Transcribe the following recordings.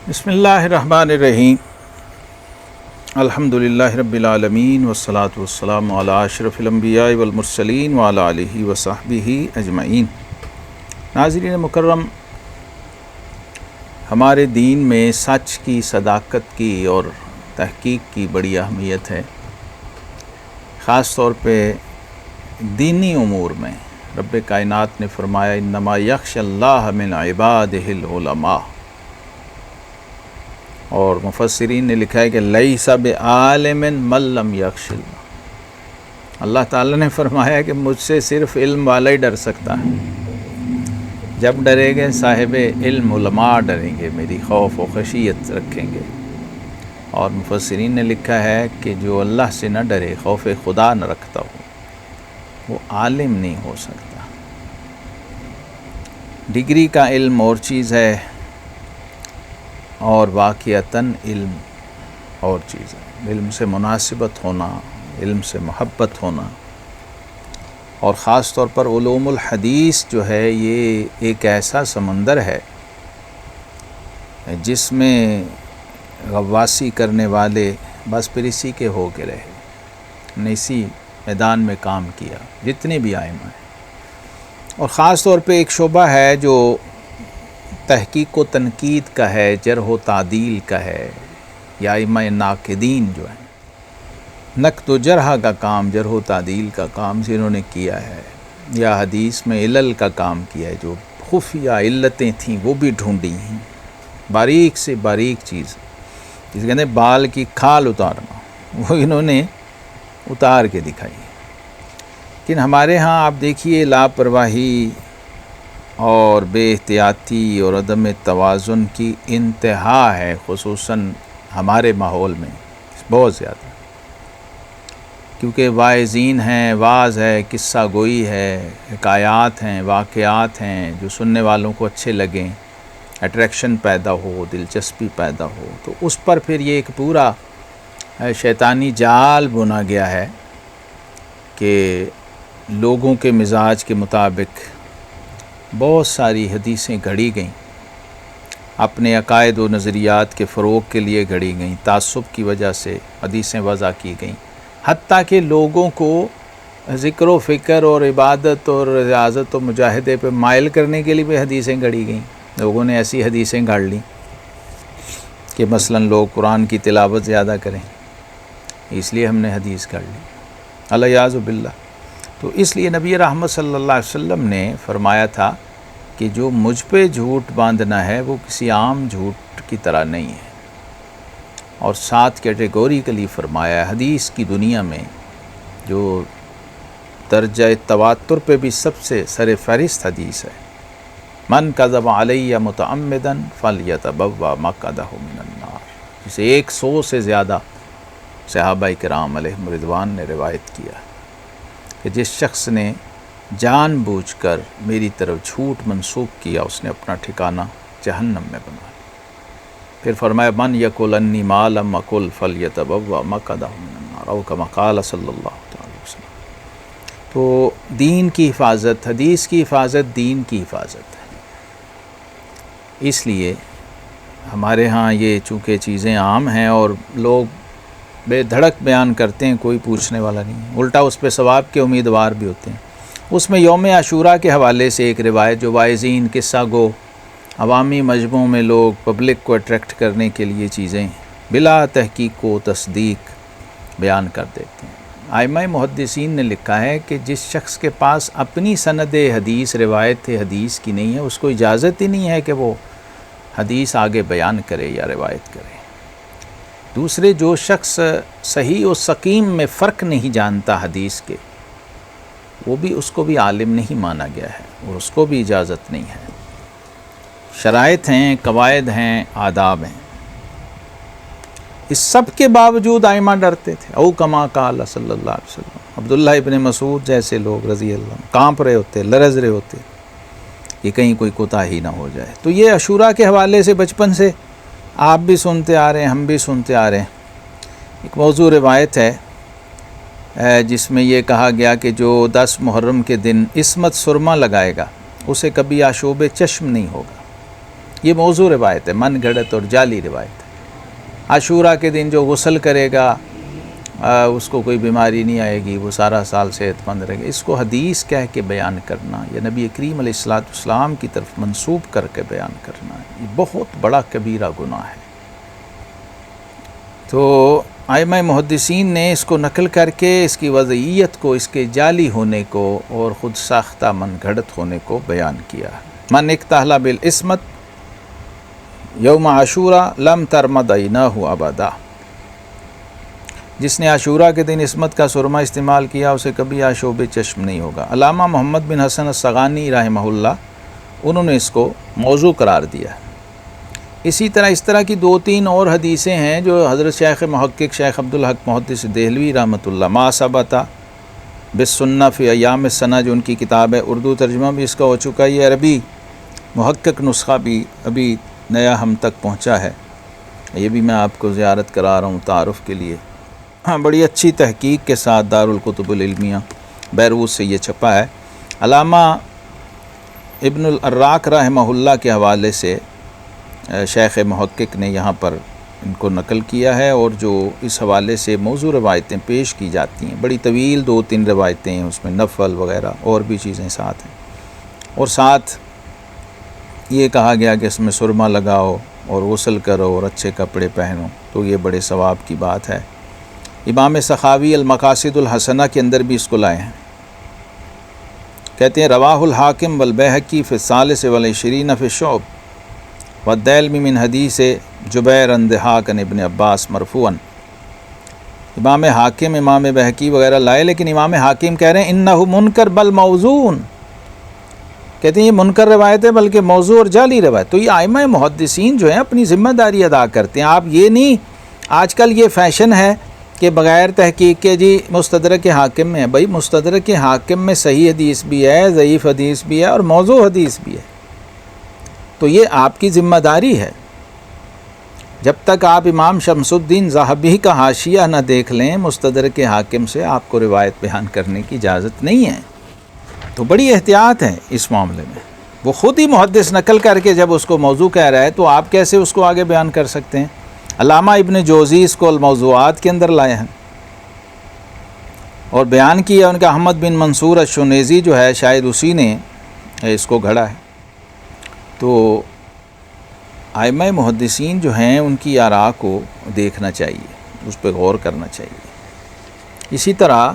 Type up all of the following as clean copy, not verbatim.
بسم اللہ الرحمن الرحیم الحمدللہ رب العالمین والصلاة والسلام علی اشرف الانبیاء والمرسلین وعلی آلہ وصحبہ اجمعین۔ ناظرین مکرم، ہمارے دین میں سچ کی، صداقت کی اور تحقیق کی بڑی اہمیت ہے، خاص طور پہ دینی امور میں۔ رب کائنات نے فرمایا انما یخشی اللہ من عبادہ العلماء، اور مفسرین نے لکھا ہے کہ لیس بعالم من لم یخش اللہ۔ اللہ تعالیٰ نے فرمایا کہ مجھ سے صرف علم والا ہی ڈر سکتا ہے۔ جب ڈریں گے صاحب علم علماء ڈریں گے، میری خوف و خشیت رکھیں گے۔ اور مفسرین نے لکھا ہے کہ جو اللہ سے نہ ڈرے، خوف خدا نہ رکھتا ہو، وہ عالم نہیں ہو سکتا۔ ڈگری کا علم اور چیز ہے اور واقعتاً علم اور چیز ہے۔ علم سے مناسبت ہونا، علم سے محبت ہونا، اور خاص طور پر علوم الحدیث جو ہے یہ ایک ایسا سمندر ہے جس میں غواصی کرنے والے بس پھر اسی کے ہو کے رہے، نے اسی میدان میں کام کیا جتنے بھی ائمہ ہیں۔ اور خاص طور پہ ایک شعبہ ہے جو تحقیق و تنقید کا ہے، جرح و تعدیل کا ہے، یا ائمہ ناقدین جو ہیں، نقد و جرح کا کام، جرح و تعدیل کا کام جنہوں نے کیا ہے، یا حدیث میں علل کا کام کیا ہے، جو خفیہ علتیں تھیں وہ بھی ڈھونڈی ہیں، باریک سے باریک چیز جسے کہتے ہیں بال کی کھال اتارنا، وہ انہوں نے اتار کے دکھائی۔ لیکن ہمارے ہاں آپ دیکھیے لاپرواہی اور بے احتیاطی اور عدم توازن کی انتہا ہے، خصوصاً ہمارے ماحول میں بہت زیادہ، کیونکہ واعظین ہیں، واعظ ہے، قصہ گوئی ہے، حکایات ہیں، واقعات ہیں جو سننے والوں کو اچھے لگیں، اٹریکشن پیدا ہو، دلچسپی پیدا ہو، تو اس پر پھر یہ ایک پورا شیطانی جال بنا گیا ہے کہ لوگوں کے مزاج کے مطابق بہت ساری حدیثیں گھڑی گئیں، اپنے عقائد و نظریات کے فروغ کے لیے گھڑی گئیں، تعصب کی وجہ سے حدیثیں وضع کی گئیں، حتیٰ کہ لوگوں کو ذکر و فکر اور عبادت اور ریاضت و مجاہدے پہ مائل کرنے کے لیے بھی حدیثیں گھڑی گئیں۔ لوگوں نے ایسی حدیثیں گھڑ لیں کہ مثلاً لوگ قرآن کی تلاوت زیادہ کریں، اس لیے ہم نے حدیث گھڑ لی، الیاذ باللہ۔ تو اس لیے نبی رحمت صلی اللہ علیہ وسلم نے فرمایا تھا کہ جو مجھ پہ جھوٹ باندھنا ہے وہ کسی عام جھوٹ کی طرح نہیں ہے، اور 7 کیٹیگوریکلی فرمایا ہے۔ حدیث کی دنیا میں جو درجہ تواتر پہ بھی سب سے سر فہرست حدیث ہے، من کذب علی متعمدا فلیتبوأ مقعدہ من النار، جسے 100 سے زیادہ صحابہ کرام علیہم رضوان نے روایت کیا کہ جس شخص نے جان بوجھ کر میری طرف جھوٹ منسوب کیا، اس نے اپنا ٹھکانہ جہنم میں بنا لیا۔ پھر فرمایا من یقل انی ما لم اقل فلیتبوأ مقعدہ من النار، او کما قال صلی اللہ علیہ وسلم۔ تو دین کی حفاظت، حدیث کی حفاظت دین کی حفاظت ہے۔ اس لیے ہمارے ہاں یہ چونکہ چیزیں عام ہیں اور لوگ بے دھڑک بیان کرتے ہیں، کوئی پوچھنے والا نہیں ہے، الٹا اس پہ ثواب کے امیدوار بھی ہوتے ہیں۔ اس میں یوم عاشوراء کے حوالے سے ایک روایت جو واعظین، قصہ گو، عوامی مجمعوں میں لوگ پبلک کو اٹریکٹ کرنے کے لیے چیزیں بلا تحقیق و تصدیق بیان کر دیتے ہیں۔ ائمہ محدثین نے لکھا ہے کہ جس شخص کے پاس اپنی سند حدیث، روایت حدیث کی نہیں ہے، اس کو اجازت ہی نہیں ہے کہ وہ حدیث آگے بیان کرے یا روایت کرے۔ دوسرے، جو شخص صحیح و سقیم میں فرق نہیں جانتا حدیث کے، وہ بھی، اس کو بھی عالم نہیں مانا گیا ہے، اور اس کو بھی اجازت نہیں ہے۔ شرائط ہیں، قواعد ہیں، آداب ہیں، اس سب کے باوجود ائمہ ڈرتے تھے۔ او کما قال صلی اللہ علیہ وسلم، عبداللہ ابن مسعود جیسے لوگ رضی اللہ عنہ کانپ رہے ہوتے، لرز رہے ہوتے کہ کہیں کوئی کوتاہی نہ ہو جائے۔ تو یہ عاشوراء کے حوالے سے بچپن سے آپ بھی سنتے آ رہے ہیں، ہم بھی سنتے آ رہے ہیں۔ ایک موضوع روایت ہے جس میں یہ کہا گیا کہ جو 10 محرم کے دن عصمت سرما لگائے گا اسے کبھی آشوب چشم نہیں ہوگا۔ یہ موضوع روایت ہے، من گھڑت اور جعلی روایت ہے۔ عاشورہ کے دن جو غسل کرے گا اس کو کوئی بیماری نہیں آئے گی، وہ سارا سال صحت مند رہے گا، اس کو حدیث کہہ کے بیان کرنا یا نبی کریم علیہ السلام کی طرف منسوب کر کے بیان کرنا، یہ بہت بڑا کبیرہ گناہ ہے۔ تو ائمہ محدثین نے اس کو نقل کر کے اس کی وضعیت کو، اس کے جعلی ہونے کو اور خود ساختہ من گھڑت ہونے کو بیان کیا۔ من اکتحل بالعصمت یوم عاشورہ لم ترمد عیناہ ابدا، جس نے عاشورہ کے دن عصمت کا سرما استعمال کیا اسے کبھی آشوب چشم نہیں ہوگا۔ علامہ محمد بن حسن الصغانی رحمہ اللہ انہوں نے اس کو موضوع قرار دیا۔ اسی طرح کی 2-3 اور حدیثیں ہیں جو حضرت شیخ محقق شیخ عبدالحق محدث دہلوی رحمۃ اللہ ما ثبت بالسنہ فی ایام السنہ، جو ان کی کتاب ہے، اردو ترجمہ بھی اس کا ہو چکا ہے، یہ عربی محقق نسخہ بھی ابھی نیا ہم تک پہنچا ہے، یہ بھی میں آپ کو زیارت کرا رہا ہوں تعارف کے لیے۔ ہاں، بڑی اچھی تحقیق کے ساتھ دارالکتب العلمیہ بیروت سے یہ چھپا ہے۔ علامہ ابن العراق رحمہ اللہ کے حوالے سے شیخ محقق نے یہاں پر ان کو نقل کیا ہے، اور جو اس حوالے سے موضوع روایتیں پیش کی جاتی ہیں، بڑی طویل 2-3 روایتیں ہیں، اس میں نفل وغیرہ اور بھی چیزیں ساتھ ہیں، اور ساتھ یہ کہا گیا کہ اس میں سرما لگاؤ اور غسل کرو اور اچھے کپڑے پہنو، تو یہ بڑے ثواب کی بات ہے۔ امام سخاوی المقاصد الحسنہ کے اندر بھی اس کو لائے ہیں، کہتے ہیں رواہ الحاکم والبیہقی فی الثالث والعشرین فی الشعب والدیلمی من حدیث جبیر عن ضحاک عن ابن عباس مرفوعاً۔ امام حاکم، امام بہقی وغیرہ لائے، لیکن امام حاکم کہہ رہے ہیں انہ منکر بل موضوع، کہتے ہیں یہ منکر روایت ہے بلکہ موضوع اور جعلی روایت۔ تو یہ ائمہ محدثین جو ہیں اپنی ذمہ داری ادا کرتے ہیں۔ آپ یہ نہیں، آج کل یہ فیشن ہے کہ بغیر تحقیق کے جی مستدرک حاکم میں ہے، بھائی مستدرک حاکم میں صحیح حدیث بھی ہے، ضعیف حدیث بھی ہے اور موضوع حدیث بھی ہے، تو یہ آپ کی ذمہ داری ہے۔ جب تک آپ امام شمس الدین ذہبی کا حاشیہ نہ دیکھ لیں مستدرک حاکم سے، آپ کو روایت بیان کرنے کی اجازت نہیں ہے۔ تو بڑی احتیاط ہے اس معاملے میں۔ وہ خود ہی محدث نقل کر کے جب اس کو موضوع کہہ رہا ہے تو آپ کیسے اس کو آگے بیان کر سکتے ہیں؟ علامہ ابن جوزی اس کو الموضوعات کے اندر لائے ہیں اور بیان کیا۔ ان کا احمد بن منصور الشنیزی جو ہے شاید اسی نے اس کو گھڑا ہے۔ تو ائمہ محدثین جو ہیں ان کی آراء کو دیکھنا چاہیے، اس پہ غور کرنا چاہیے۔ اسی طرح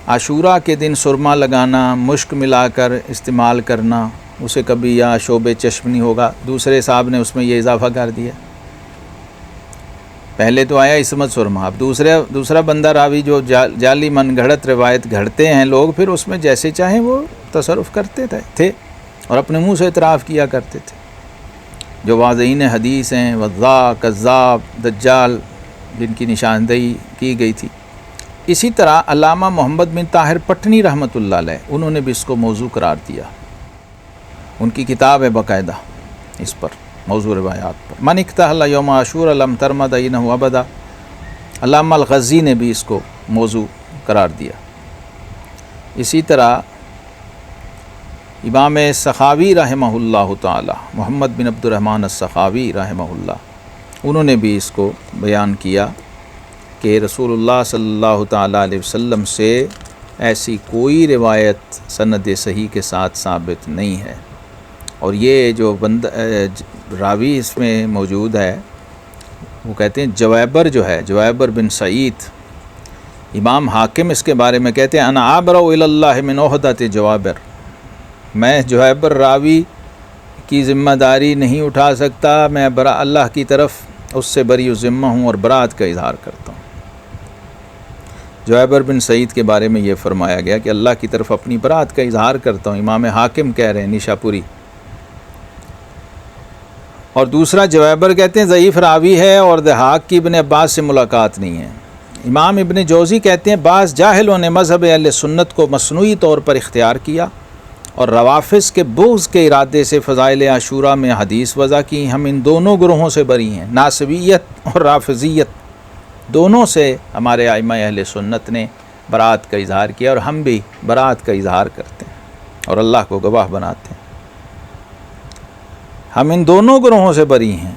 عاشورہ کے دن سرما لگانا، مشک ملا کر استعمال کرنا، اسے کبھی یا شعب چشم نہیں ہوگا۔ دوسرے صاحب نے اس میں یہ اضافہ کر دیا، پہلے تو آیا عصمت سرما، اب دوسرا بندہ راوی جو جعلی من گھڑت روایت گھڑتے ہیں لوگ، پھر اس میں جیسے چاہیں وہ تصرف کرتے تھے اور اپنے منہ سے اعتراف کیا کرتے تھے۔ جو واضعین حدیث ہیں، وضاع، کذاب، دجال، جن کی نشاندہی کی گئی تھی۔ اسی طرح علامہ محمد بن طاہر پٹنی رحمۃ اللہ علیہ، انہوں نے بھی اس کو موضوع قرار دیا، ان کی کتاب ہے باقاعدہ اس پر، موضوع روایات پر۔ من اکتحل یوم عاشورہ لم ترمد عینہ ابدا، علامہ الغزی نے بھی اس کو موضوع قرار دیا۔ اسی طرح امام سخاوی رحمہ اللہ تعالی، محمد بن عبد الرحمن السخاوی رحمہ اللہ، انہوں نے بھی اس کو بیان کیا کہ رسول اللہ صلی اللہ تعالیٰ علیہ وسلم سے ایسی کوئی روایت سند صحیح کے ساتھ ثابت نہیں ہے، اور یہ جو راوی اس میں موجود ہے وہ کہتے ہیں جویبر جو ہے، جویبر بن سعید، امام حاکم اس کے بارے میں کہتے ہیں انا ابرأ الی اللہ من عہدۃ جوابر، میں جویبر راوی کی ذمہ داری نہیں اٹھا سکتا، میں اللہ کی طرف اس سے بری ذمہ ہوں اور برات کا اظہار کرتا ہوں۔ جویبر بن سعید کے بارے میں یہ فرمایا گیا کہ اللہ کی طرف اپنی برات کا اظہار کرتا ہوں، امام حاکم کہہ رہے ہیں نیشاپوری۔ اور دوسرا جویبر کہتے ہیں ضعیف راوی ہے اور ضحاک کی ابن عباس سے ملاقات نہیں ہے۔ امام ابن جوزی کہتے ہیں بعض جاہلوں نے مذہب اہل سنت کو مصنوعی طور پر اختیار کیا اور روافظ کے بغض کے ارادے سے فضائل عاشورہ میں حدیث وضع کی۔ ہم ان دونوں گروہوں سے بری ہیں، ناصبیت اور رافضیت، دونوں سے ہمارے ائمہ اہل سنت نے برات کا اظہار کیا، اور ہم بھی برات کا اظہار کرتے ہیں اور اللہ کو گواہ بناتے ہیں۔ ہم ان دونوں گروہوں سے بری ہیں،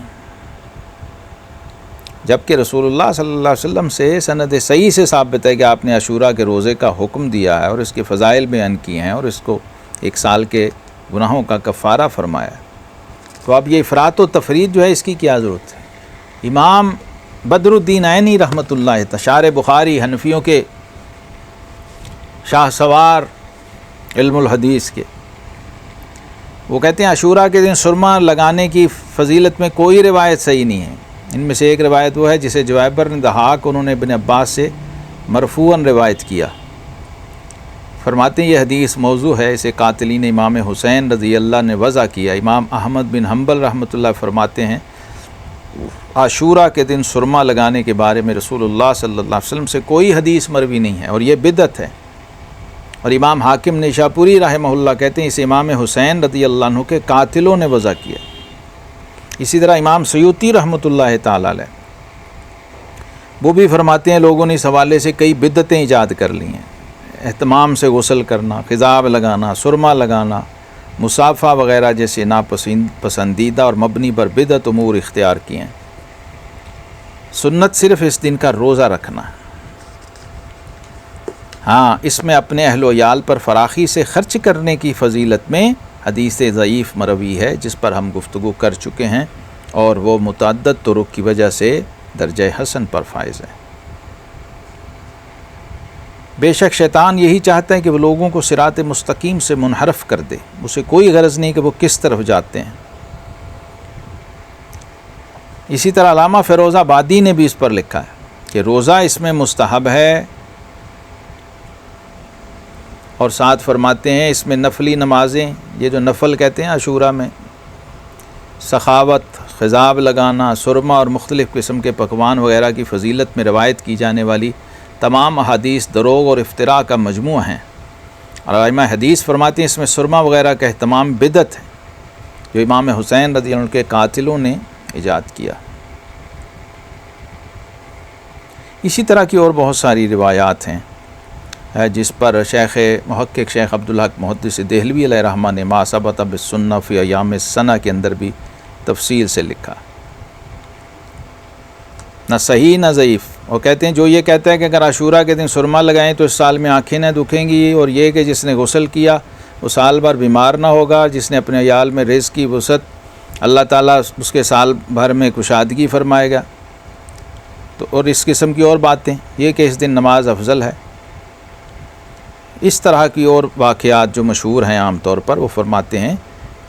جبکہ رسول اللہ صلی اللہ علیہ وسلم سے سند صحیح سے ثابت ہے کہ آپ نے عاشورہ کے روزے کا حکم دیا ہے اور اس کے فضائل بیان کیے ہیں اور اس کو 1 سال کے گناہوں کا کفارہ فرمایا ہے۔ تو اب یہ افراط و تفرید جو ہے اس کی کیا ضرورت ہے؟ امام بدر الدین عینی رحمۃ اللہ تشارح بخاری، حنفیوں کے شاہ سوار علم الحدیث کے، وہ کہتے ہیں عاشورہ کے دن سرما لگانے کی فضیلت میں کوئی روایت صحیح نہیں ہے۔ ان میں سے ایک روایت وہ ہے جسے جویبر نے دھاک انہوں نے ابن عباس سے مرفوعاً روایت کیا، فرماتے ہیں یہ حدیث موضوع ہے، اسے قاتلین امام حسین رضی اللہ نے وضع کیا۔ امام احمد بن حنبل رحمۃ اللہ فرماتے ہیں عاشورہ کے دن سرما لگانے کے بارے میں رسول اللہ صلی اللہ علیہ وسلم سے کوئی حدیث مروی نہیں ہے اور یہ بدعت ہے۔ اور امام حاکم نیشاپوری رحمہ اللہ کہتے ہیں اسے امام حسین رضی اللہ عنہ کے قاتلوں نے وضع کیا۔ اسی طرح امام سیوطی رحمۃ اللہ تعالی علیہ وہ بھی فرماتے ہیں لوگوں نے اس حوالے سے کئی بدعتیں ایجاد کر لی ہیں، اہتمام سے غسل کرنا، خضاب لگانا، سرما لگانا، مصافحہ وغیرہ جیسے ناپسندیدہ اور مبنی پر بدعت امور اختیار کیے ہیں۔ سنت صرف اس دن کا روزہ رکھنا ہے۔ ہاں، اس میں اپنے اہل و عیال پر فراخی سے خرچ کرنے کی فضیلت میں حدیث ضعیف مروی ہے جس پر ہم گفتگو کر چکے ہیں اور وہ متعدد طرق کی وجہ سے درجہ حسن پر فائز ہے۔ بے شک شیطان یہی چاہتا ہے کہ وہ لوگوں کو صراط مستقیم سے منحرف کر دے، اسے کوئی غرض نہیں کہ وہ کس طرف جاتے ہیں۔ اسی طرح علامہ فیروز آبادی نے بھی اس پر لکھا ہے کہ روزہ اس میں مستحب ہے، اور ساتھ فرماتے ہیں اس میں نفلی نمازیں، یہ جو نفل کہتے ہیں عاشورہ میں، سخاوت، خضاب لگانا، سرما اور مختلف قسم کے پکوان وغیرہ کی فضیلت میں روایت کی جانے والی تمام احادیث دروغ اور افتراء کا مجموعہ ہیں۔ اور ائمہ حدیث فرماتے ہیں اس میں سرما وغیرہ کا اہتمام بدعت ہے جو امام حسین رضی اللہ عنہ کے قاتلوں نے ایجاد کیا۔ اسی طرح کی اور بہت ساری روایات ہیں جس پر محقق شیخ عبدالحق محدث دہلوی علیہ رحمہ نے ما ثبت بالسنہ فی ایام السنہ کے اندر بھی تفصیل سے لکھا، نہ صحیح نہ ضعیف۔ اور کہتے ہیں جو یہ کہتا ہے کہ اگر عاشورہ کے دن سرما لگائیں تو اس سال میں آنکھیں نہ دکھیں گی، اور یہ کہ جس نے غسل کیا وہ سال بھر بیمار نہ ہوگا، جس نے اپنے عیال میں رزق کی وسعت اللہ تعالیٰ اس کے سال بھر میں کشادگی فرمائے گا، تو اور اس قسم کی اور باتیں، یہ کہ اس دن نماز افضل ہے، اس طرح کی اور واقعات جو مشہور ہیں عام طور پر، وہ فرماتے ہیں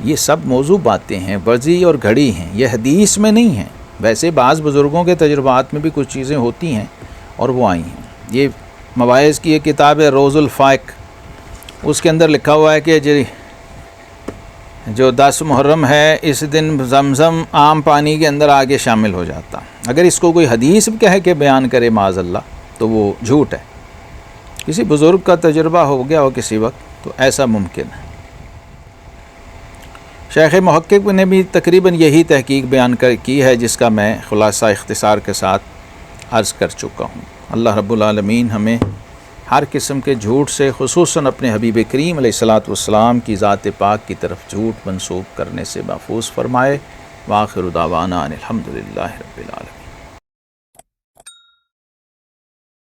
یہ سب موضوع باتیں ہیں، ورزی اور گھڑی ہیں، یہ حدیث میں نہیں ہیں۔ ویسے بعض بزرگوں کے تجربات میں بھی کچھ چیزیں ہوتی ہیں اور وہ آئی ہیں۔ یہ مواعظ کی ایک کتاب ہے روز الفائق، اس کے اندر لکھا ہوا ہے کہ جو 10 محرم ہے اس دن زمزم عام پانی کے اندر آگے شامل ہو جاتا۔ اگر اس کو کوئی حدیث کہہ کے بیان کرے معاذ اللہ تو وہ جھوٹ ہے، کسی بزرگ کا تجربہ ہو گیا ہو کسی وقت تو ایسا ممکن ہے۔ شیخ محقق نے بھی تقریباً یہی تحقیق بیان کی ہے جس کا میں خلاصہ اختصار کے ساتھ عرض کر چکا ہوں۔ اللہ رب العالمین ہمیں ہر قسم کے جھوٹ سے، خصوصاً اپنے حبیب کریم علیہ الصلاۃ والسلام کی ذات پاک کی طرف جھوٹ منسوب کرنے سے محفوظ فرمائے۔ وآخر دعوانا ان الحمد للہ رب العالمین۔